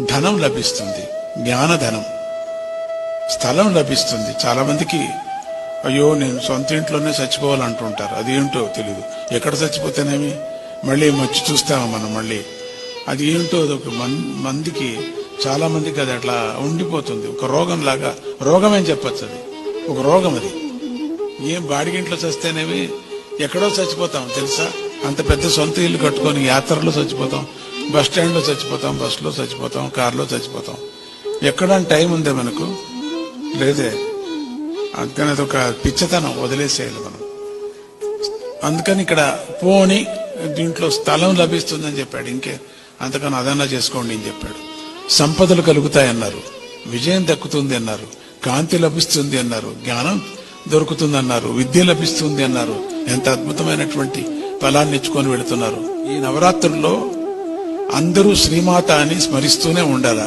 ధనం లభిస్తుంది, జ్ఞానధనం, స్థలం లభిస్తుంది. చాలా మందికి అయ్యో నేను సొంత ఇంట్లోనే చచ్చిపోవాలంటుంటారు. అది ఏంటో తెలియదు. ఎక్కడ చచ్చిపోతేనేమి మళ్ళీ వచ్చి చూస్తాము మనం. మళ్ళీ అది ఏంటో ఒక మందికి, చాలా మందికి అది అట్లా ఉండిపోతుంది. ఒక రోగం లాగా, రోగమేం చెప్పచ్చు, అది ఒక రోగం. అది ఏం బాడిగింట్లో చస్తేనేమి ఎక్కడో చచ్చిపోతాం తెలుసా. అంత పెద్ద సొంత ఇల్లు కట్టుకొని యాత్రలో చచ్చిపోతాం, బస్ స్టాండ్లో చచ్చిపోతాం, బస్సులో చచ్చిపోతాం, కారులో చచ్చిపోతాం. ఎక్కడ టైం ఉందే మనకు? లేదే. అందుకని అదొక పిచ్చతనం, వదిలేసేయాలి మనం. అందుకని ఇక్కడ పోని దీంట్లో స్థలం లభిస్తుందని చెప్పాడు. ఇంకే అంతకన్నా అదన్నా చేసుకోండి అని చెప్పాడు. సంపదలు కలుగుతాయన్నారు, విజయం దక్కుతుంది అన్నారు, కాంతి లభిస్తుంది అన్నారు, జ్ఞానం దొరుకుతుంది అన్నారు, విద్య లభిస్తుంది అన్నారు. ఎంత అద్భుతమైనటువంటి ఫలాన్ని ఇచ్చుకొని వెళుతున్నారు. ఈ నవరాత్రుల్లో అందరూ శ్రీమాత అని స్మరిస్తూనే ఉండాల.